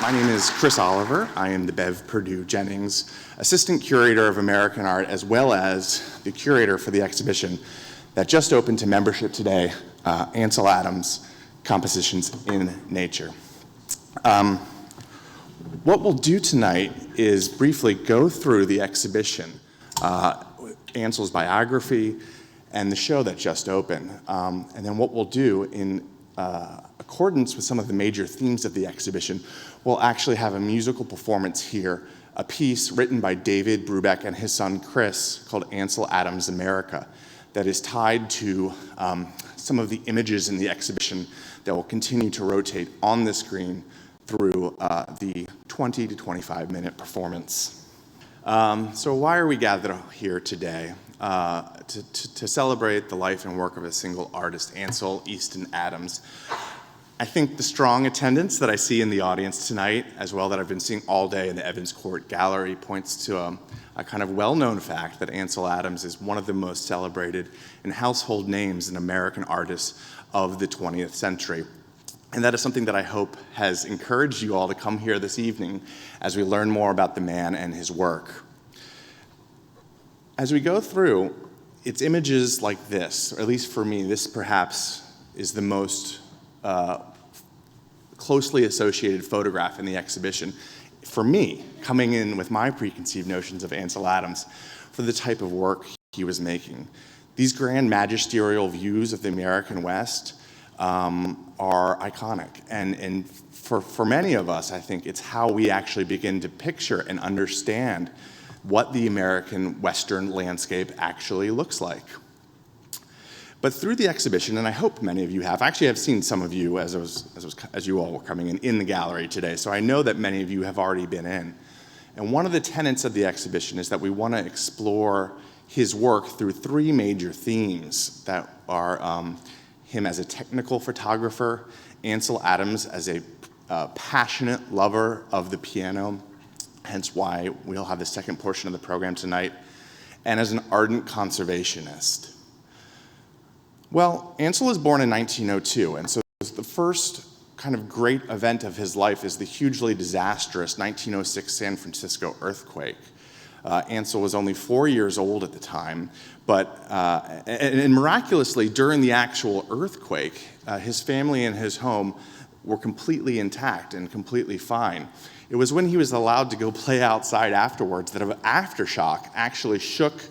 My name is Chris Oliver. I am the Bev Perdue Jennings Assistant Curator of American Art, as well as the curator for the exhibition that just opened to membership today, Ansel Adams, Compositions in Nature. What we'll do tonight is briefly go through the exhibition, Ansel's biography, and the show that just opened. And then what we'll do in accordance with some of the major themes of the exhibition, we'll actually have a musical performance here, a piece written by David Brubeck and his son Chris called Ansel Adams America, that is tied to some of the images in the exhibition that will continue to rotate on the screen through the 20 to 25 minute performance. So why are we gathered here today? To celebrate the life and work of a single artist, Ansel Easton Adams. I think the strong attendance that I see in the audience tonight, as well that I've been seeing all day in the Evans Court Gallery, points to a kind of well-known fact that Ansel Adams is one of the most celebrated and household names in American artists of the 20th century. And that is something that I hope has encouraged you all to come here this evening as we learn more about the man and his work. As we go through, it's images like this, or at least for me, this perhaps is the most closely associated photograph in the exhibition. For me, coming in with my preconceived notions of Ansel Adams for the type of work he was making. These grand magisterial views of the American West are iconic. And for many of us, I think it's how we actually begin to picture and understand what the American Western landscape actually looks like. But through the exhibition, and I hope many of you have, actually I've seen some of you as you all were coming in the gallery today, so I know that many of you have already been in. And one of the tenets of the exhibition is that we want to explore his work through three major themes that are him as a technical photographer, Ansel Adams as a passionate lover of the piano, hence why we'll have the second portion of the program tonight, and as an ardent conservationist. Well, Ansel was born in 1902, and so the first kind of great event of his life is the hugely disastrous 1906 San Francisco earthquake. Ansel was only 4 years old at the time, but and miraculously during the actual earthquake, his family and his home were completely intact and completely fine. It was when he was allowed to go play outside afterwards that an aftershock actually shook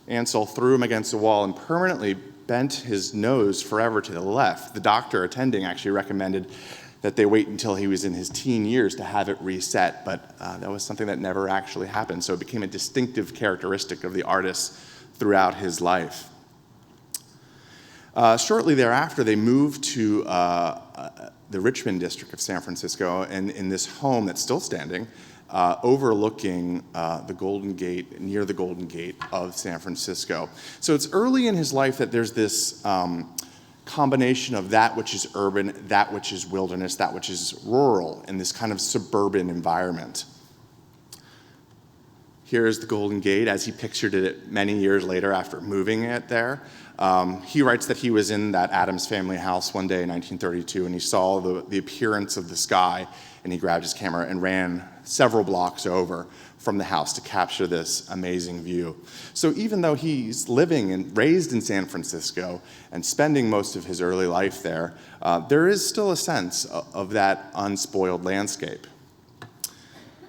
Ansel, threw him against the wall, and permanently bent his nose forever to the left. The doctor attending actually recommended that they wait until he was in his teen years to have it reset, but that was something that never actually happened, so it became a distinctive characteristic of the artist throughout his life. Shortly thereafter, they moved to the Richmond district of San Francisco, and in this home that's still standing, overlooking the Golden Gate, near the Golden Gate of San Francisco. So it's early in his life that there's this combination of that which is urban, that which is wilderness, that which is rural, in this kind of suburban environment. Here's the Golden Gate as he pictured it many years later after moving it there. He writes that he was in that Adams family house one day in 1932, and he saw the appearance of the sky, and he grabbed his camera and ran several blocks over from the house to capture this amazing view. So even though he's living and raised in San Francisco and spending most of his early life there, there is still a sense of that unspoiled landscape.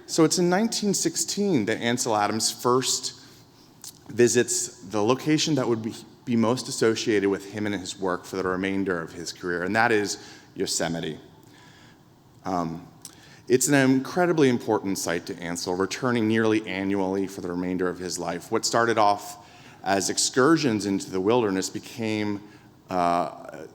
So it's in 1916 that Ansel Adams first visits the location that would be most associated with him and his work for the remainder of his career, and that is Yosemite. It's an incredibly important site to Ansel, returning nearly annually for the remainder of his life. What started off as excursions into the wilderness became a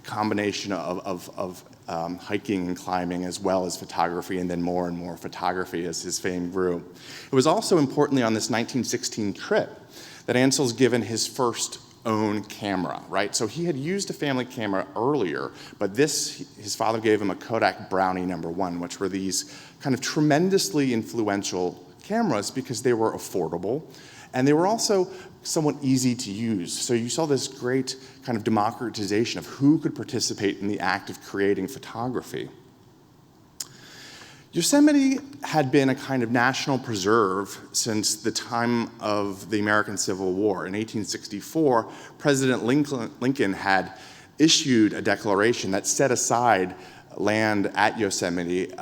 combination of hiking and climbing, as well as photography, and then more and more photography as his fame grew. It was also importantly on this 1916 trip that Ansel's given his first own camera, right? So he had used a family camera earlier, but his father gave him a Kodak Brownie #1, which were these kind of tremendously influential cameras because they were affordable, and they were also somewhat easy to use. So you saw this great kind of democratization of who could participate in the act of creating photography. Yosemite had been a kind of national preserve since the time of the American Civil War. In 1864, President Lincoln had issued a declaration that set aside land at Yosemite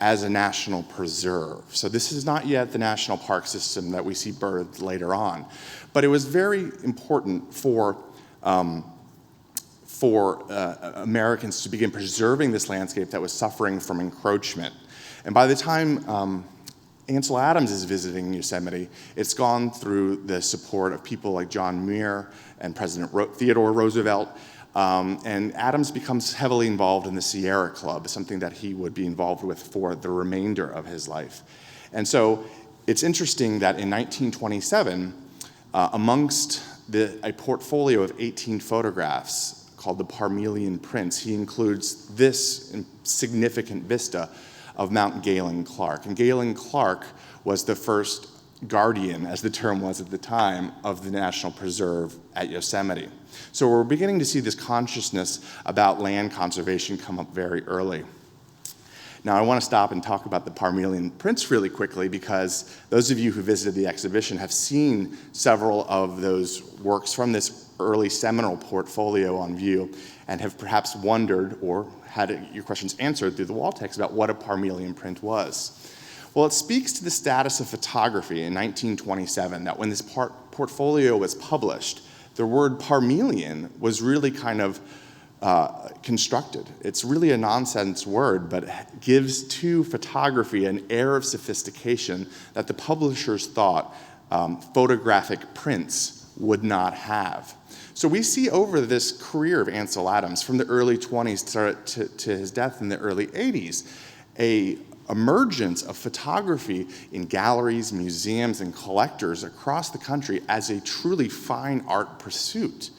as a national preserve. So this is not yet the national park system that we see birthed later on. But it was very important for Americans to begin preserving this landscape that was suffering from encroachment. And by the time Ansel Adams is visiting Yosemite, it's gone through the support of people like John Muir and President Theodore Roosevelt. And Adams becomes heavily involved in the Sierra Club, something that he would be involved with for the remainder of his life. And so it's interesting that in 1927, amongst a portfolio of 18 photographs called the Parmelian Prints, he includes this significant vista of Mount Galen Clark. And Galen Clark was the first guardian, as the term was at the time, of the National Preserve at Yosemite. So we're beginning to see this consciousness about land conservation come up very early. Now, I want to stop and talk about the Parmelian Prints really quickly, because those of you who visited the exhibition have seen several of those works from this early seminal portfolio on view and have perhaps wondered or had your questions answered through the wall text about what a Parmelian print was. Well, it speaks to the status of photography in 1927, that when this portfolio was published, the word Parmelian was really kind of constructed. It's really a nonsense word, but it gives to photography an air of sophistication that the publishers thought photographic prints would not have. So we see over this career of Ansel Adams, from the early 20s to his death in the early 80s, a emergence of photography in galleries, museums, and collectors across the country as a truly fine art pursuit.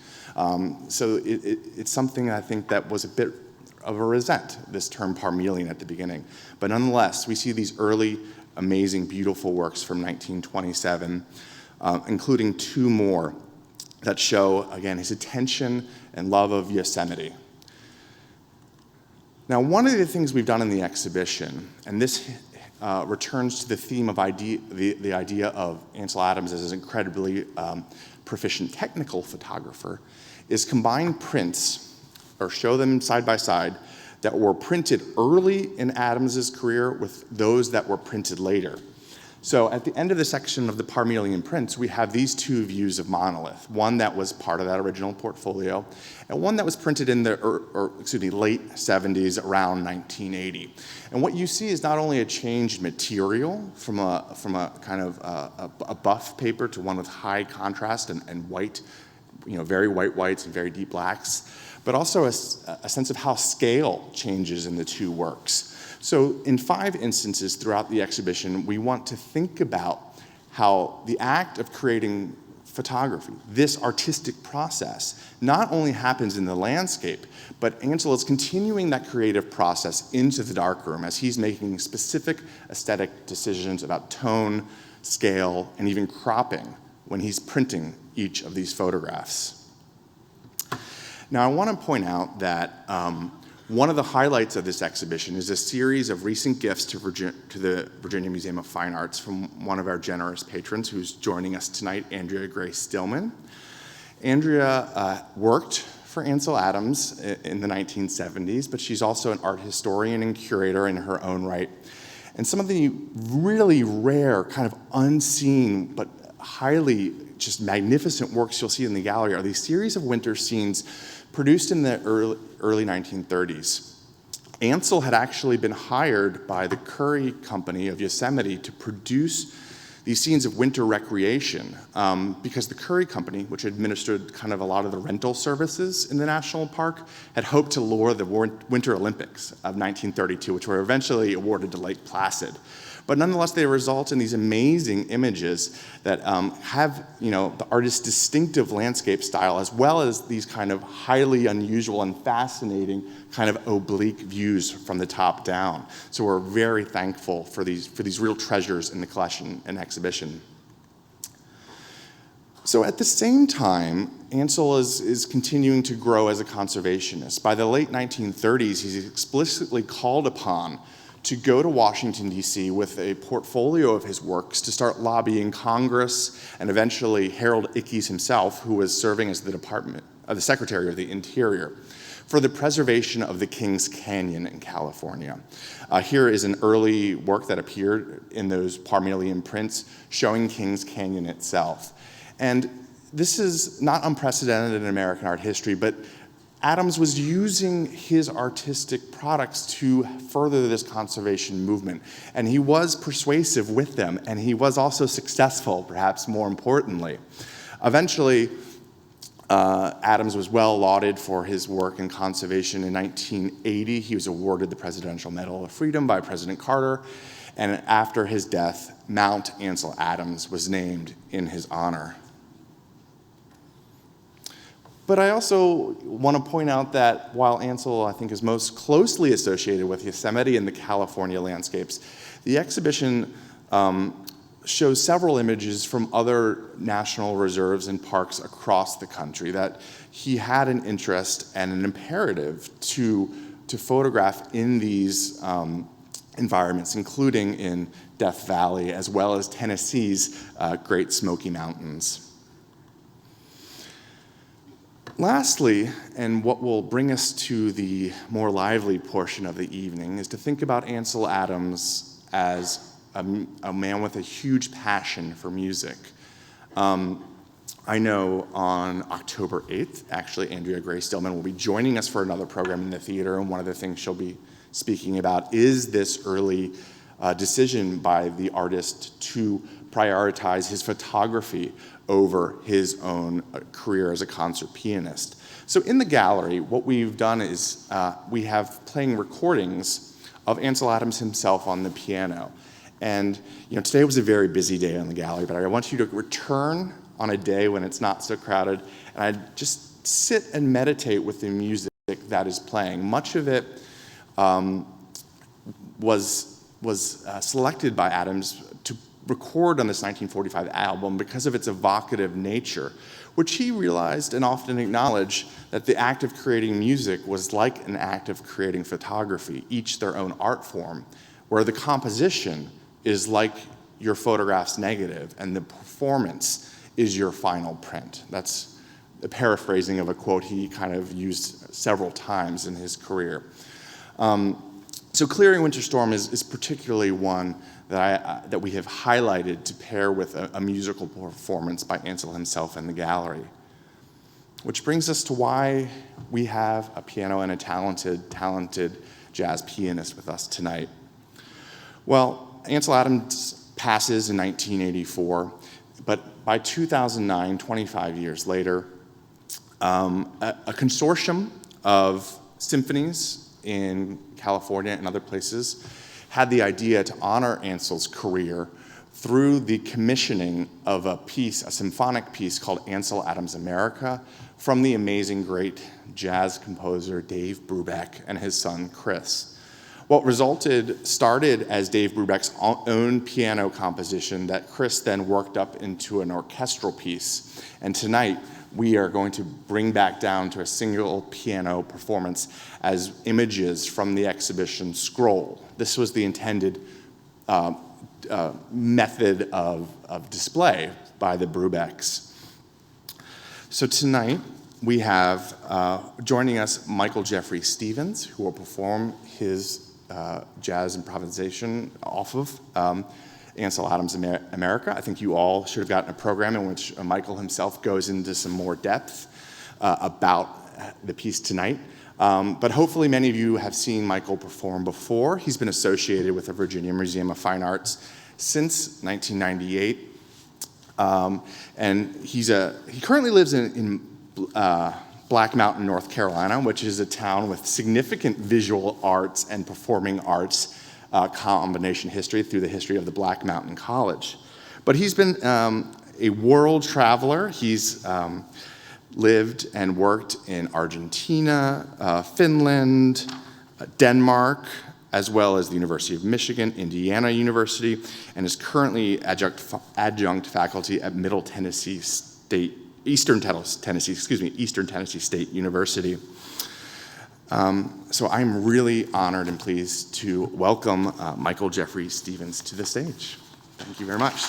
So it's something I think that was a bit of a resent, this term Parmelian at the beginning. But nonetheless, we see these early, amazing, beautiful works from 1927, including two more that show, again, his attention and love of Yosemite. Now, one of the things we've done in the exhibition, and this returns to the theme of the idea of Ansel Adams as an incredibly proficient technical photographer, is combine prints, or show them side by side, that were printed early in Adams's career with those that were printed later. So at the end of the section of the Parmelian Prints, we have these two views of monolith, one that was part of that original portfolio, and one that was printed in the late 70s, around 1980. And what you see is not only a changed material from a kind of a buff paper to one with high contrast and white, very white whites and very deep blacks, but also a sense of how scale changes in the two works. So in 5 instances throughout the exhibition, we want to think about how the act of creating photography, this artistic process, not only happens in the landscape, but Ansel is continuing that creative process into the darkroom as he's making specific aesthetic decisions about tone, scale, and even cropping when he's printing each of these photographs. Now, I want to point out that one of the highlights of this exhibition is a series of recent gifts to the Virginia Museum of Fine Arts from one of our generous patrons who's joining us tonight, Andrea Grace Stillman. Andrea worked for Ansel Adams in the 1970s, but she's also an art historian and curator in her own right. And some of the really rare, kind of unseen, but highly just magnificent works you'll see in the gallery are these series of winter scenes produced in the early 1930s. Ansel had actually been hired by the Curry Company of Yosemite to produce these scenes of winter recreation because the Curry Company, which administered kind of a lot of the rental services in the national park, had hoped to lure the Winter Olympics of 1932, which were eventually awarded to Lake Placid. But nonetheless, they result in these amazing images that have, the artist's distinctive landscape style, as well as these kind of highly unusual and fascinating kind of oblique views from the top down. So we're very thankful for these real treasures in the collection and exhibition. So at the same time, Ansel is continuing to grow as a conservationist. By the late 1930s, he's explicitly called upon to go to Washington, D.C. with a portfolio of his works to start lobbying Congress and eventually Harold Ickes himself, who was serving as the Secretary of the Interior, for the preservation of the Kings Canyon in California. Here is an early work that appeared in those Parmelian prints showing Kings Canyon itself. And this is not unprecedented in American art history, but Adams was using his artistic products to further this conservation movement. And he was persuasive with them, and he was also successful, perhaps more importantly. Eventually, Adams was well lauded for his work in conservation. In 1980, he was awarded the Presidential Medal of Freedom by President Carter, and after his death, Mount Ansel Adams was named in his honor. But I also want to point out that while Ansel, I think, is most closely associated with Yosemite and the California landscapes, the exhibition shows several images from other national reserves and parks across the country that he had an interest and an imperative to photograph in these environments, including in Death Valley, as well as Tennessee's Great Smoky Mountains. Lastly, and what will bring us to the more lively portion of the evening, is to think about Ansel Adams as a man with a huge passion for music. I know on October 8th, actually, Andrea Gray Stillman will be joining us for another program in the theater, and one of the things she'll be speaking about is this early decision by the artist to prioritize his photography over his own career as a concert pianist. So in the gallery, what we've done is we have playing recordings of Ansel Adams himself on the piano. And today was a very busy day on the gallery, but I want you to return on a day when it's not so crowded, and I just sit and meditate with the music that is playing. Much of it was selected by Adams to record on this 1945 album because of its evocative nature, which he realized and often acknowledged that the act of creating music was like an act of creating photography, each their own art form, where the composition is like your photograph's negative and the performance is your final print. That's a paraphrasing of a quote he kind of used several times in his career. So Clearing Winter Storm is particularly one that we have highlighted to pair with a musical performance by Ansel himself in the gallery. Which brings us to why we have a piano and a talented jazz pianist with us tonight. Well, Ansel Adams passes in 1984, but by 2009, 25 years later, a consortium of symphonies in California and other places had the idea to honor Ansel's career through the commissioning of a symphonic piece called Ansel Adams America from the amazing great jazz composer Dave Brubeck and his son Chris. What started as Dave Brubeck's own piano composition that Chris then worked up into an orchestral piece. And tonight, we are going to bring back down to a single piano performance as images from the exhibition scroll. This was the intended method of display by the Brubecks. So tonight, we have joining us Michael Jeffrey Stevens, who will perform his jazz improvisation off of Ansel Adams America. I think you all should have gotten a program in which Michael himself goes into some more depth about the piece tonight. But hopefully many of you have seen Michael perform before. He's been associated with the Virginia Museum of Fine Arts since 1998. And he currently lives in Black Mountain, North Carolina, which is a town with significant visual arts and performing arts combination history through the history of the Black Mountain College. But he's been a world traveler. He's lived and worked in Argentina, Finland, Denmark, as well as the University of Michigan, Indiana University, and is currently adjunct faculty at Eastern Tennessee State University. So I'm really honored and pleased to welcome Michael Jeffrey Stevens to the stage. Thank you very much.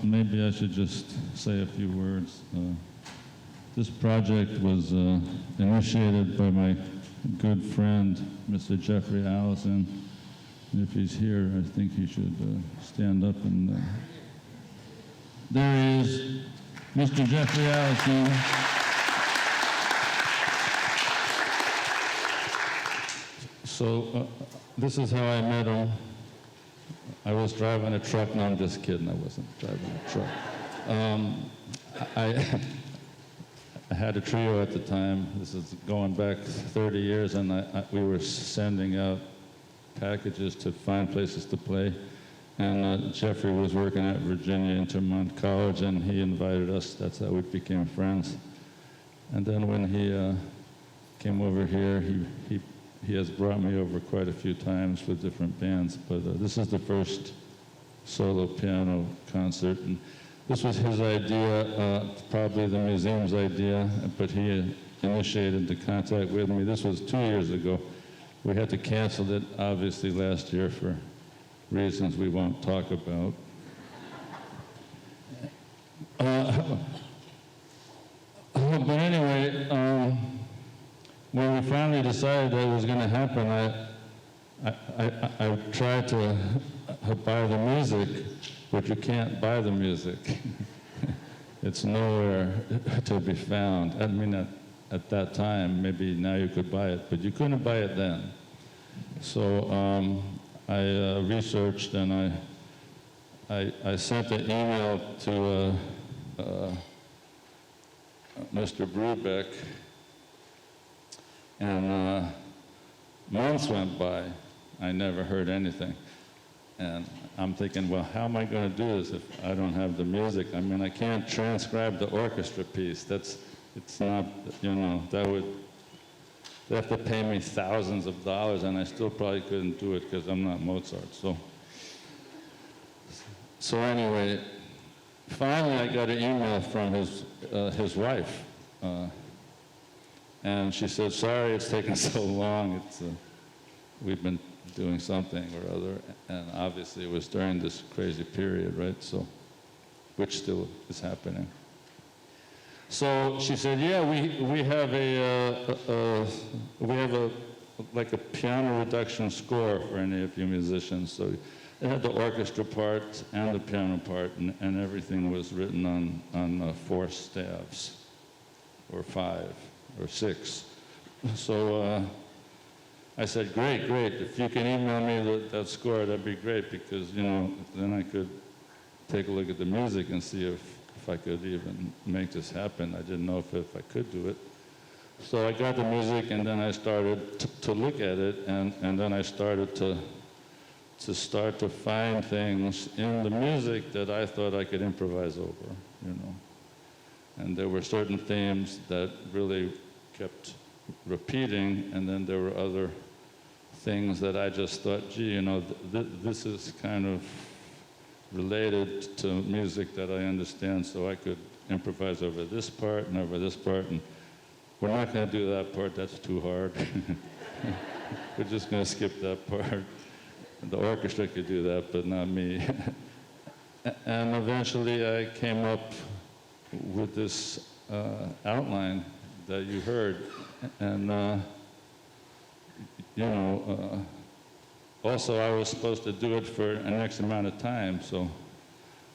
maybe I should just say a few words. This project was initiated by my good friend, Mr. Jeffrey Allison. And if he's here, I think he should stand up and... There he is, Mr. Jeffrey Allison. So this is how I met him. I was driving a truck. No, I'm just kidding. I wasn't driving a truck. I had a trio at the time. This is going back 30 years, and we were sending out packages to find places to play. And Jeffrey was working at Virginia Intermont College, and he invited us. That's how we became friends. And then when he came over here, he has brought me over quite a few times with different bands, but this is the first solo piano concert. And this was his idea, probably the museum's idea, but he initiated the contact with me. This was 2 years ago. We had to cancel it, obviously, last year for reasons we won't talk about. But anyway, when we finally decided that it was going to happen, I tried to buy the music, but you can't buy the music. It's nowhere to be found. I mean, at that time, maybe now you could buy it, but you couldn't buy it then. So I researched, and I sent an email to Mr. Brubeck, and months went by. I never heard anything. And I'm thinking, well, how am I going to do this if I don't have the music? I mean, I can't transcribe the orchestra piece. It's not, you know, they have to pay me thousands of dollars, and I still probably couldn't do it because I'm not Mozart. So anyway, finally I got an email from his wife. And she said, sorry it's taken so long. We've been doing something or other. And obviously it was during this crazy period, right? So, which still is happening. So she said, yeah, we have like a piano reduction score for any of you musicians. So it had the orchestra part and the piano part, and everything was written on 4 staves, or 5, or 6. So I said, great. If you can email me that score, that'd be great, because, you know, then I could take a look at the music and see if I could even make this happen. I didn't know if I could do it. So I got the music, and then I started to look at it, and then I started to find things in the music that I thought I could improvise over, you know. And there were certain themes that really kept repeating, and then there were other things that I just thought, gee, you know, this is kind of related to music that I understand, so I could improvise over this part and over this part, and we're not going to do that part, that's too hard. We're just going to skip that part. The orchestra could do that, but not me. And eventually I came up with this outline that you heard, and you know, also I was supposed to do it for an X amount of time, so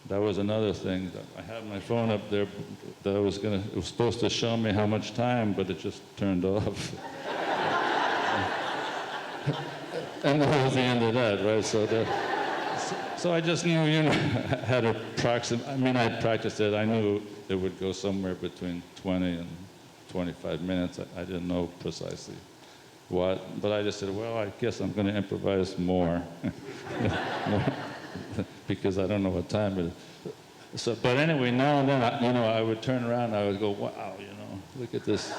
that was another thing. I had my phone up there that it was supposed to show me how much time, but it just turned off. And that was the end of that, right? So I just knew, you know, I had I practiced it. I knew it would go somewhere between 20 and 25 minutes. I didn't know precisely what, but I just said, well, I guess I'm going to improvise more. Because I don't know what time it is. So, but anyway, now and then, I would turn around, I would go, wow, you know, look at this.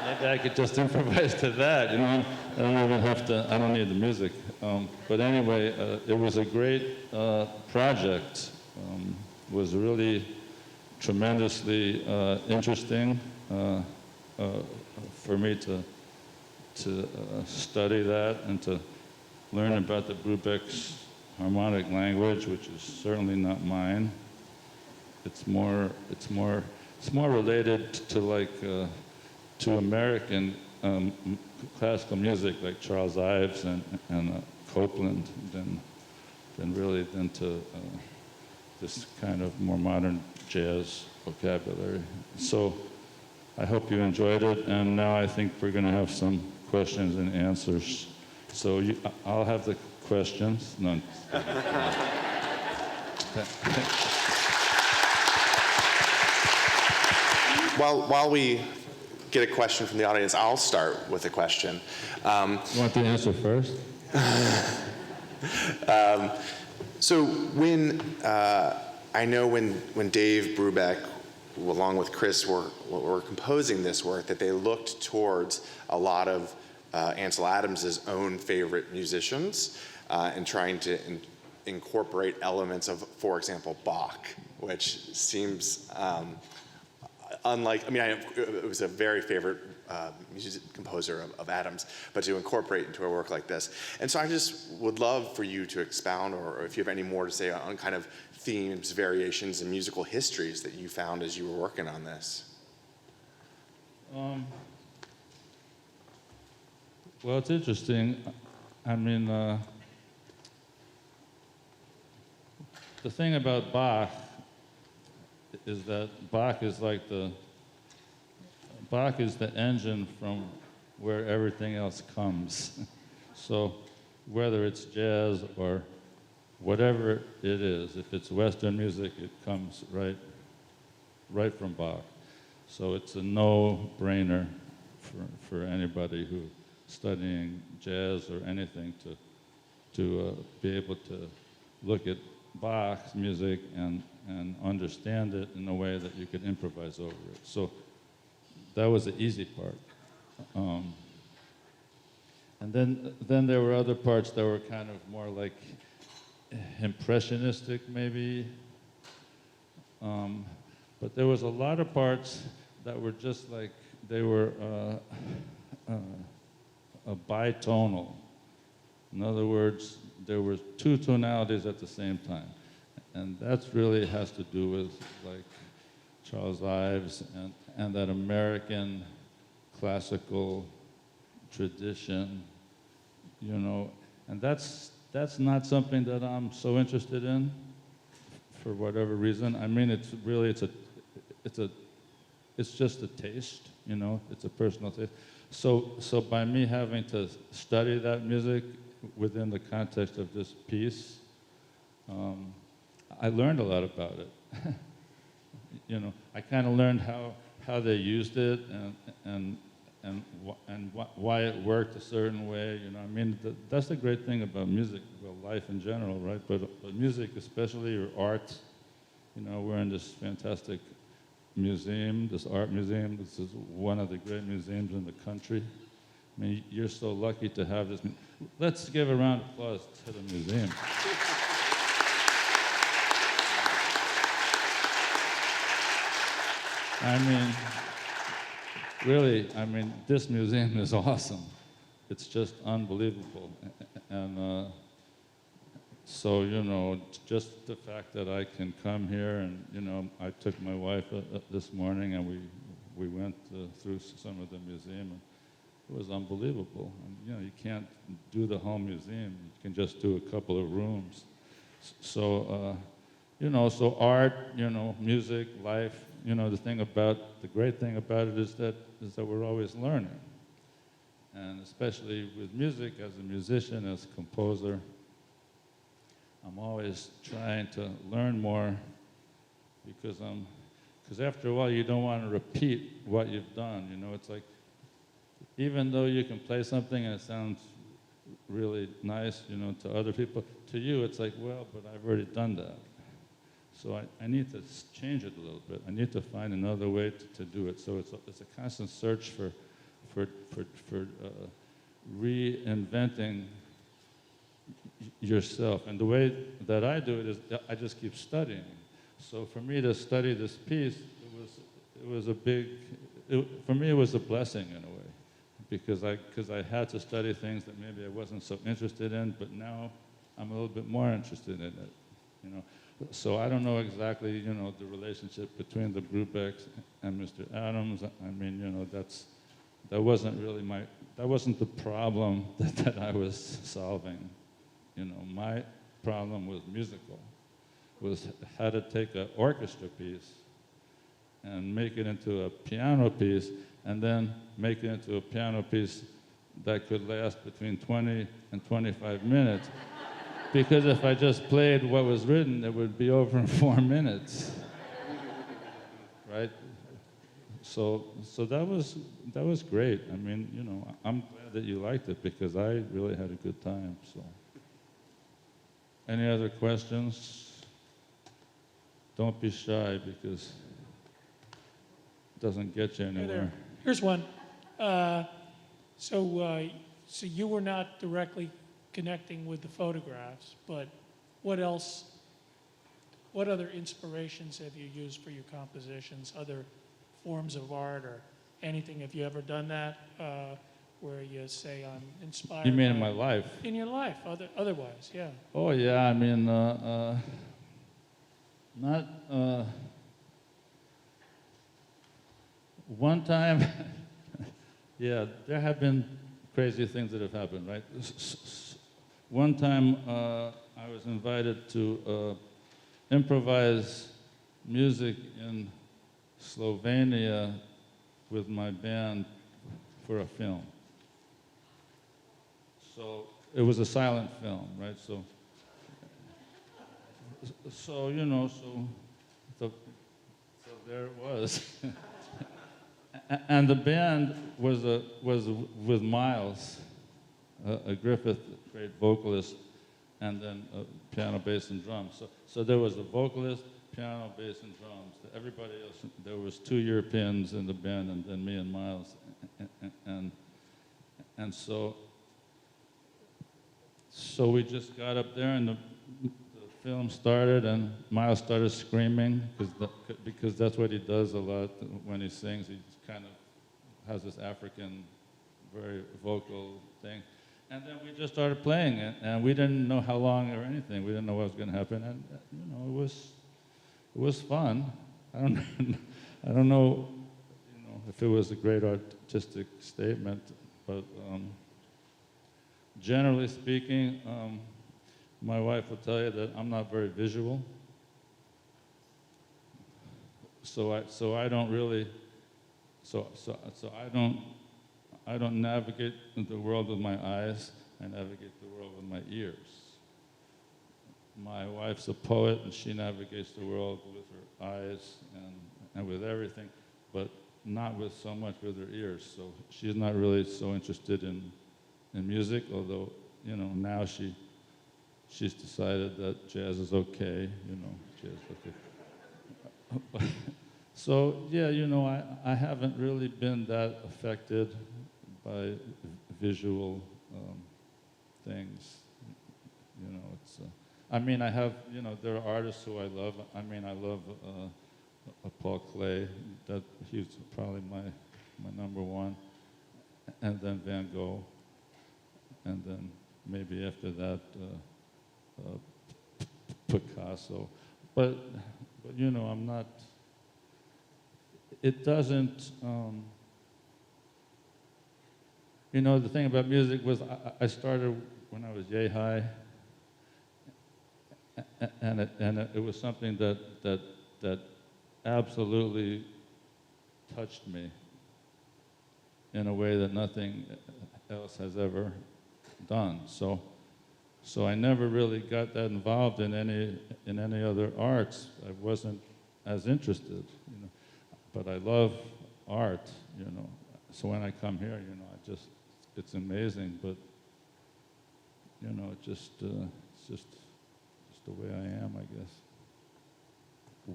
Maybe I could just improvise to that, you know. I don't even have to, I don't need the music. But anyway, it was a great project. It was really tremendously interesting for me to study that and to learn about the Brubeck's harmonic language, which is certainly not mine. It's more related to to American classical music like Charles Ives and Copland than to this kind of more modern jazz vocabulary. So I hope you enjoyed it, and now I think we're going to have some questions and answers. So I'll have the questions. No. While we get a question from the audience, I'll start with a question. You want the answer first? So I know when Dave Brubeck, along with Chris, were composing this work, that they looked towards a lot of Ansel Adams' own favorite musicians and trying to incorporate elements of, for example, Bach, which seems unlike, it was a very favorite composer of Adams, but to incorporate into a work like this. And so I just would love for you to expound, or if you have any more to say on kind of themes, variations, and musical histories that you found as you were working on this. Well, it's interesting. The thing about Bach is that Bach is the engine from where everything else comes. So whether it's jazz or whatever it is, if it's Western music, it comes right from Bach. So it's a no-brainer for anybody who's studying jazz or anything to be able to look at Bach's music and understand it in a way that you could improvise over it. So that was the easy part. And then there were other parts that were kind of more like impressionistic, maybe. But there was a lot of parts that were just like, they were bitonal. In other words, there were two tonalities at the same time. And that really has to do with like Charles Ives and that American classical tradition, and that's not something that I'm so interested in for whatever reason. It's just a taste, it's a personal taste. So by me having to study that music within the context of this piece, I learned a lot about it. I kind of learned how they used it and why it worked a certain way. That's the great thing about music, well, life in general, right? But music, especially, or art. We're in this fantastic museum, this art museum. This is one of the great museums in the country. You're so lucky to have this. Let's give a round of applause to the museum. Really, this museum is awesome. It's just unbelievable. And so, just the fact that I can come here and, I took my wife this morning and we went through some of the museum. And it was unbelievable. And, you can't do the whole museum. You can just do a couple of rooms. So, so art, music, life, the great thing about it is that we're always learning. And especially with music, as a musician, as a composer, I'm always trying to learn more because after a while you don't want to repeat what you've done. It's like, even though you can play something and it sounds really nice, to other people, to you it's like, well, but I've already done that. So I need to change it a little bit. I need to find another way to do it. So it's a constant search for reinventing yourself. And the way that I do it is I just keep studying. So for me to study this piece, for me it was a blessing in a way, because I had to study things that maybe I wasn't so interested in, but now I'm a little bit more interested in it, you know. So I don't know exactly, you know, the relationship between the Brubecks and Mr. Adams. I mean, you know, that wasn't really that wasn't the problem that I was solving. You know, my problem was musical, was how to take an orchestra piece and make it into a piano piece, and then make it into a piano piece that could last between 20 and 25 minutes. Because if I just played what was written, it would be over in 4 minutes, right? So that was great. I mean, you know, I'm glad that you liked it because I really had a good time. So, any other questions? Don't be shy because it doesn't get you anywhere. Hey there. Here's one. So you were not directly connecting with the photographs, but what other inspirations have you used for your compositions, other forms of art or anything? Have you ever done that where you say, I'm inspired? You mean by, in my life? In your life, otherwise, yeah. Oh, yeah, I mean, one time, yeah, there have been crazy things that have happened, right? One time I was invited to improvise music in Slovenia with my band for a film. So it was a silent film, right? So you know, so there it was. And the band was with Miles, a Griffith, great vocalist, and then piano, bass, and drums. So there was a vocalist, piano, bass, and drums. Everybody else, there was 2 Europeans in the band, and then me and Miles, and so we just got up there, and the film started, and Miles started screaming because that's what he does a lot when he sings. He kind of has this African, very vocal thing. And then we just started playing it, and we didn't know how long or anything. We didn't know what was going to happen, and you know, it was fun. I don't know, you know, if it was a great artistic statement, but generally speaking, my wife will tell you that I'm not very visual, so I don't really, I don't navigate the world with my eyes. I navigate the world with my ears. My wife's a poet, and she navigates the world with her eyes and with everything, but not with so much with her ears. So she's not really so interested in music, although, you know, now she's decided that jazz is okay, you know, jazz is okay. So, yeah, you know, I haven't really been that affected by visual things. You know, it's, I mean, I have, you know, there are artists who I love. I mean, I love Paul Klee. He's probably my number one. And then Van Gogh. And then maybe after that, Picasso. But, you know, I'm not, it doesn't, you know, the thing about music was I started when I was yay high, and it was something that absolutely touched me in a way that nothing else has ever done. So I never really got that involved in any other arts. I wasn't as interested, you know. But I love art, you know. So when I come here, you know, it's amazing. But you know, it's just the way I am, I guess.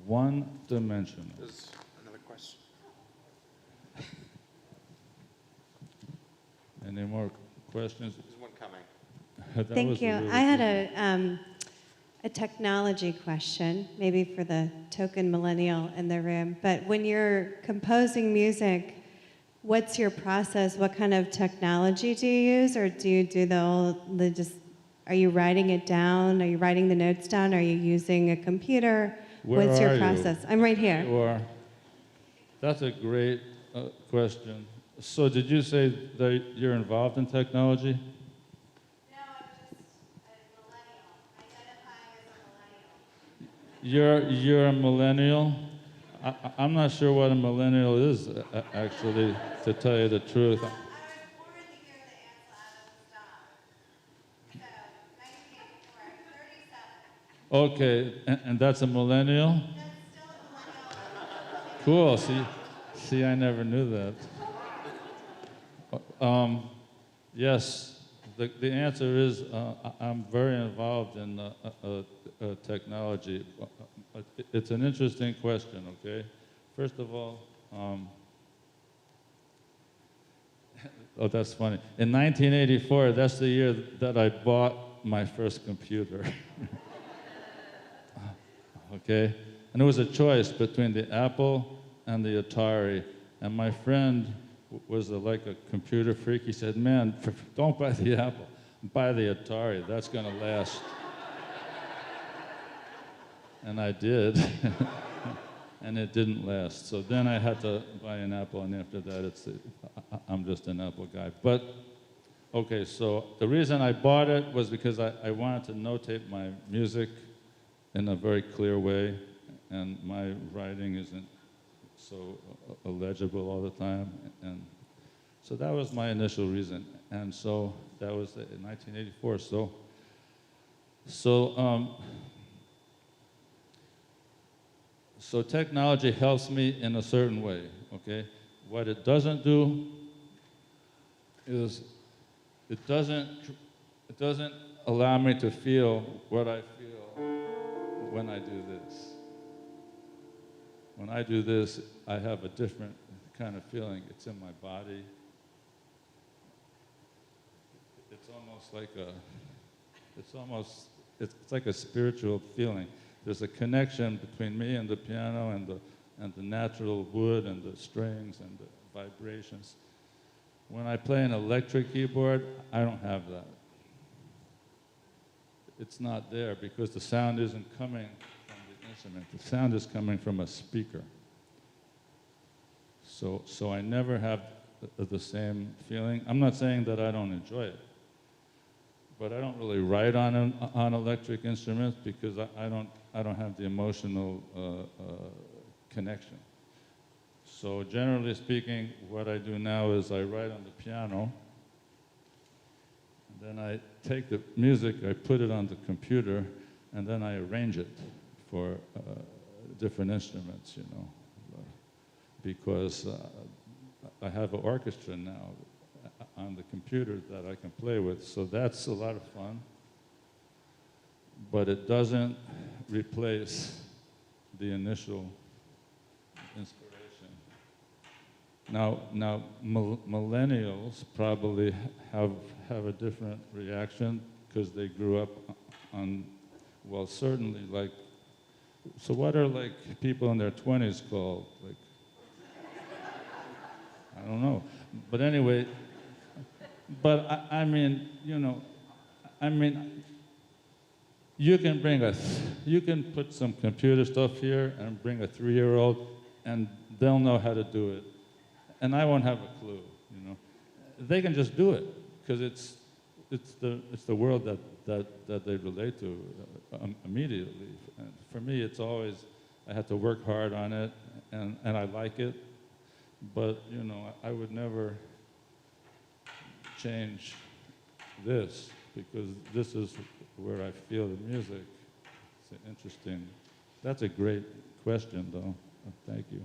One-dimensional. There's another question. Any more questions? There's one coming. That Thank was you. really I had good. a technology question, maybe for the token millennial in the room. But when you're composing music, what's your process? What kind of technology do you use, or do you do Are you writing it down? Are you writing the notes down? Are you using a computer? Where What's are your you? process? I'm right here. You are. That's a great question. So did you say that you're involved in technology? No, I'm just a millennial, identifying as a millennial. You're a millennial? I'm not sure what a millennial is, actually, to tell you the truth. I was born the year that Ansel Adams died. So, 1984, I'm 37. Okay, and that's a millennial? That's still a millennial. Cool. See, I never knew that. Yes, the answer is I'm very involved in technology. It's an interesting question, okay? First of all, oh, that's funny. In 1984, that's the year that I bought my first computer. Okay? And it was a choice between the Apple and the Atari. And my friend was like a computer freak. He said, man, don't buy the Apple, buy the Atari. That's going to last. And I did. And it didn't last. So then I had to buy an Apple, and after that, I'm just an Apple guy. But, okay, so the reason I bought it was because I wanted to notate my music in a very clear way, and my writing isn't so illegible all the time. And so that was my initial reason. And so that was in 1984. So technology helps me in a certain way, okay? What it doesn't do is it doesn't allow me to feel what I feel when I do this. When I do this, I have a different kind of feeling. It's in my body. It's almost like it's like a spiritual feeling. There's a connection between me and the piano and the natural wood and the strings and the vibrations. When I play an electric keyboard, I don't have that. It's not there because the sound isn't coming from the instrument. The sound is coming from a speaker. So I never have the same feeling. I'm not saying that I don't enjoy it, but I don't really write on electric instruments because I don't have the emotional connection. So generally speaking, what I do now is I write on the piano, and then I take the music, I put it on the computer, and then I arrange it for different instruments, you know, because I have an orchestra now on the computer that I can play with, so that's a lot of fun, but it doesn't replace the initial inspiration. Now millennials probably have a different reaction because they grew up on, well, certainly like, so what are like people in their 20s called? Like, I don't know. But anyway, but I mean, you know, I mean, you can put some computer stuff here and bring a 3-year-old and they'll know how to do it. And I won't have a clue, you know. They can just do it because it's the world that they relate to immediately. And for me, it's always, I have to work hard on it and I like it. But, you know, I would never change this because this is where I feel the music. It's interesting. That's a great question, though. Thank you.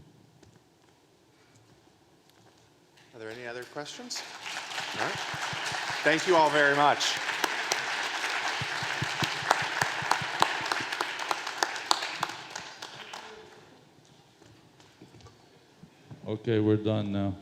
Are there any other questions? All right. Thank you all very much. Okay, we're done now.